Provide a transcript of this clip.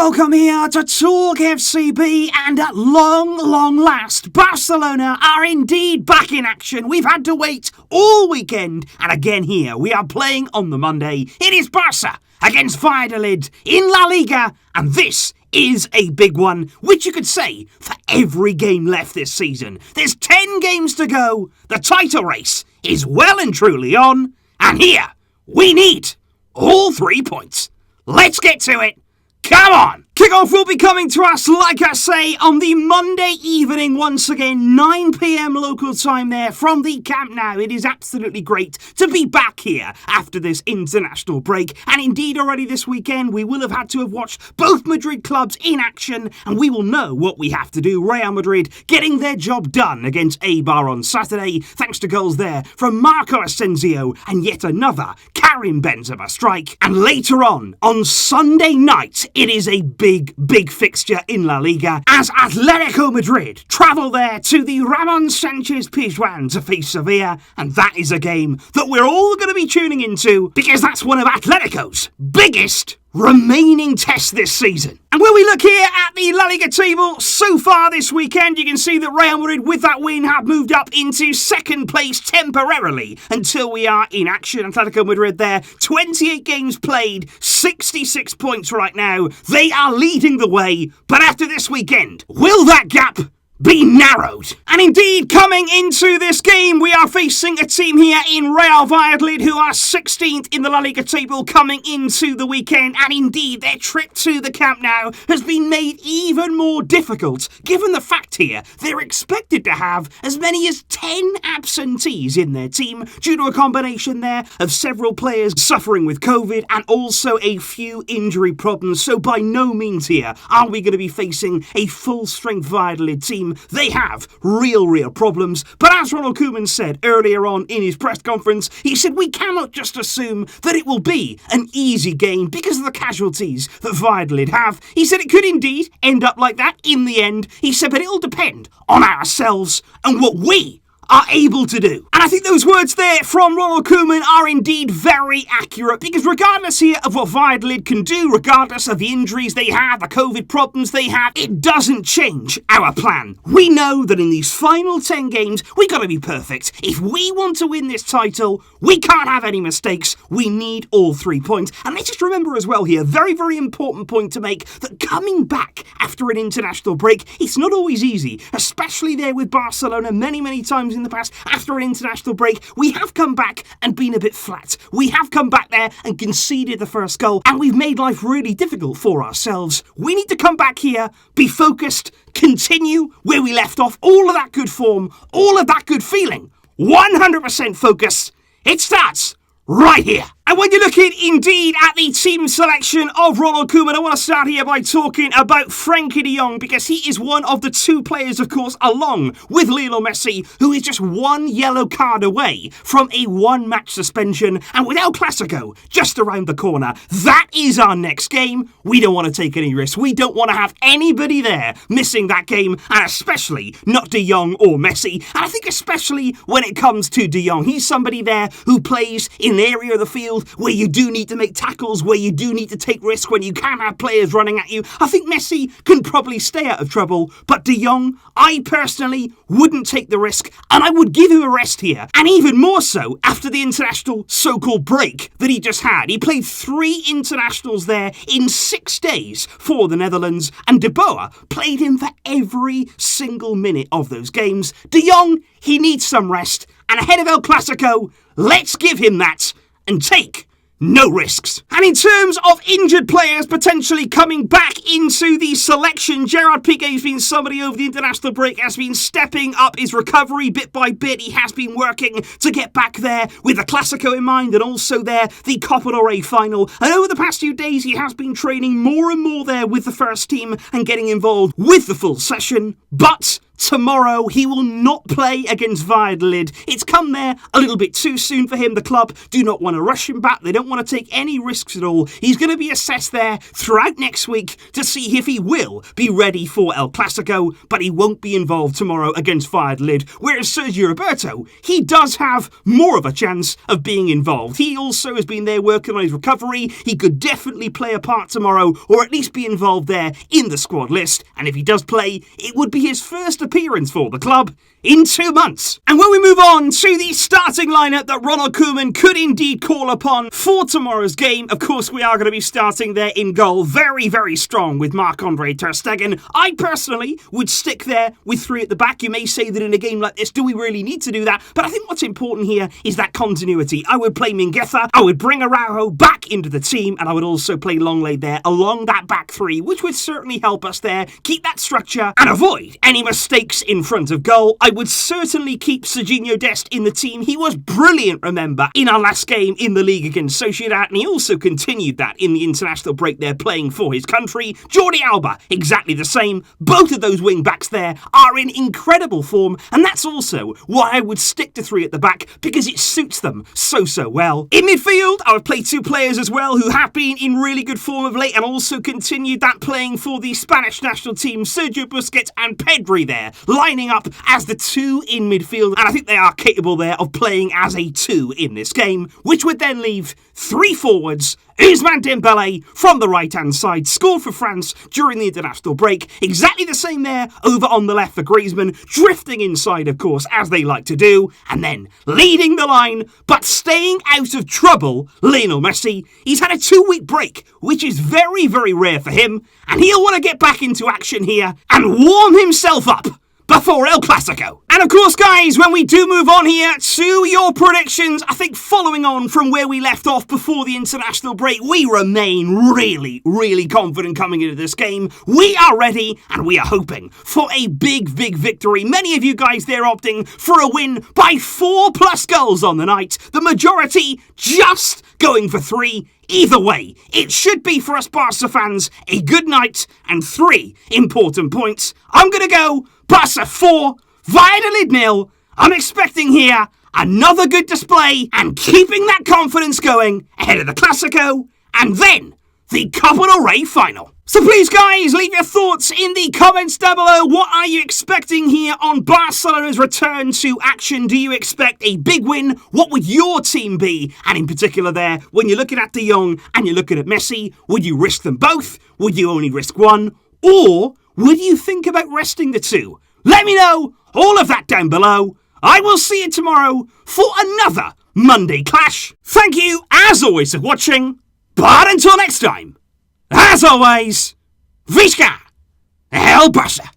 welcome here to Talk FCB, and at long last, Barcelona are indeed back in action. We've had to wait all weekend, and again here, we are playing on the Monday. It is Barça against Valladolid in La Liga, and this is a big one, which you could say for every game left this season. There's 10 games to go, the title race is well and truly on, and here, we need all 3 points. Let's get to it. Come on! Kickoff will be coming to us, like I say, on the Monday evening, once again, 9 p.m. local time there from the Camp Nou. It is absolutely great to be back here after this international break. And indeed, already this weekend, we will have had to have watched both Madrid clubs in action, and we will know what we have to do. Real Madrid getting their job done against Eibar on Saturday, thanks to goals there from Marco Asensio and yet another Karim Benzema strike. And later on Sunday night, it is a big fixture in La Liga as Atlético Madrid travel there to the Ramon Sanchez Pizjuan to face Sevilla, and that is a game that we're all going to be tuning into because that's one of Atletico's biggest remaining tests this season. And when we look here at the La Liga table so far this weekend, you can see that Real Madrid with that win have moved up into second place temporarily until we are in action. Atletico Madrid there, 28 games played, 66 points right now. They are leading the way, but after this weekend, will that gap be narrowed? And indeed, coming into this game, we are facing a team here in Real Valladolid who are 16th in the La Liga table coming into the weekend, and indeed their trip to the Camp Nou has been made even more difficult given the fact here they're expected to have as many as 10 absentees in their team due to a combination there of several players suffering with COVID and also a few injury problems. So by no means here are we going to be facing a full-strength Valladolid team. They have real problems, but as Ronald Koeman said earlier on in his press conference, he said we cannot just assume that it will be an easy game because of the casualties that Valladolid have. He said it could indeed end up like that in the end. He said, but it'll depend on ourselves and what we are able to do. And I think those words there from Ronald Koeman are indeed very accurate, because regardless here of what Valladolid can do, regardless of the injuries they have, the COVID problems they have, it doesn't change our plan. We know that in these final 10 games, we got to be perfect. If we want to win this title, we can't have any mistakes. We need all 3 points. And let's just remember as well here, very important point to make, that coming back after an international break, it's not always easy, especially there with Barcelona many times in the past. After an international break, we have come back and been a bit flat. We have come back there and conceded the first goal, and we've made life really difficult for ourselves. We need to come back here, be focused, continue where we left off, all of that good form, all of that good feeling, 100% focus. It starts right here. And when you're looking indeed at the team selection of Ronald Koeman, I want to start here by talking about Frenkie de Jong, because he is one of the 2 players, of course, along with Lionel Messi, who is just 1 yellow card away from a 1-match suspension. And with El Clasico just around the corner, that is our next game. We don't want to take any risks. We don't want to have anybody there missing that game, and especially not de Jong or Messi. And I think especially when it comes to de Jong, he's somebody there who plays in the area of the field where you do need to make tackles, where you do need to take risks, when you can have players running at you. I think Messi can probably stay out of trouble, but de Jong, I personally wouldn't take the risk, and I would give him a rest here. And even more so after the international so-called break that he just had. He played 3 internationals there in 6 days for the Netherlands, and De Boer played him for every single minute of those games. De Jong, he needs some rest, and ahead of El Clasico, let's give him that and take no risks. And in terms of injured players potentially coming back into the selection, Gerard Piqué's been somebody over the international break, has been stepping up his recovery bit by bit. He has been working to get back there with the Clásico in mind, and also there the Copa del Rey final. And over the past few days, he has been training more and more there with the first team and getting involved with the full session. But tomorrow. He will not play against Valladolid. It's come there a little bit too soon for him. The club do not want to rush him back. They don't want to take any risks at all. He's going to be assessed there throughout next week to see if he will be ready for El Clasico, but he won't be involved tomorrow against Valladolid. Whereas Sergio Roberto, he does have more of a chance of being involved. He also has been there working on his recovery. He could definitely play a part tomorrow, or at least be involved there in the squad list. And if he does play, it would be his first appearance for the club in 2 months. And when we move on to the starting lineup that Ronald Koeman could indeed call upon for tomorrow's game, of course we are going to be starting there in goal very, very strong with Marc-Andre ter Stegen. I personally would stick there with 3 at the back. You may say that in a game like this, do we really need to do that? But I think what's important here is that continuity. I would play Mingueza, I would bring Araujo back into the team, and I would also play Longley there along that back 3, which would certainly help us there, keep that structure and avoid any mistakes in front of goal. I would certainly keep Serginho Dest in the team. He was brilliant, remember, in our last game in the league against Sociedad, and he also continued that in the international break there playing for his country. Jordi Alba, exactly the same. Both of those wing backs there are in incredible form, and that's also why I would stick to 3 at the back, because it suits them so well. In midfield, I would play 2 players as well who have been in really good form of late and also continued that playing for the Spanish national team, Sergio Busquets and Pedri there, lining up as the 2 in midfield, and I think they are capable there of playing as a 2 in this game, which would then leave 3 forwards. Ousmane Dembele from the right-hand side, scored for France during the international break. Exactly the same there over on the left for Griezmann, drifting inside, of course, as they like to do. And then leading the line, but staying out of trouble, Lionel Messi. He's had a 2-week break, which is very, very rare for him. And he'll want to get back into action here and warm himself up before El Clasico. And of course, guys, when we do move on here to your predictions, I think following on from where we left off before the international break, we remain really, really confident coming into this game. We are ready and we are hoping for a big victory. Many of you guys there opting for a win by 4+ goals on the night. The majority just going for 3. Either way, it should be for us Barca fans a good night and 3 important points. I'm going to go Barca 4, Valladolid 0. I'm expecting here another good display and keeping that confidence going ahead of the Clasico and then the Copa del Rey final. So please, guys, leave your thoughts in the comments down below. What are you expecting here on Barcelona's return to action? Do you expect a big win? What would your team be? And in particular there, when you're looking at De Jong and you're looking at Messi, would you risk them both? Would you only risk one? Or would you think about resting the 2? Let me know all of that down below. I will see you tomorrow for another Monday Clash. Thank you, as always, for watching. But until next time, as always, Visca El Barça.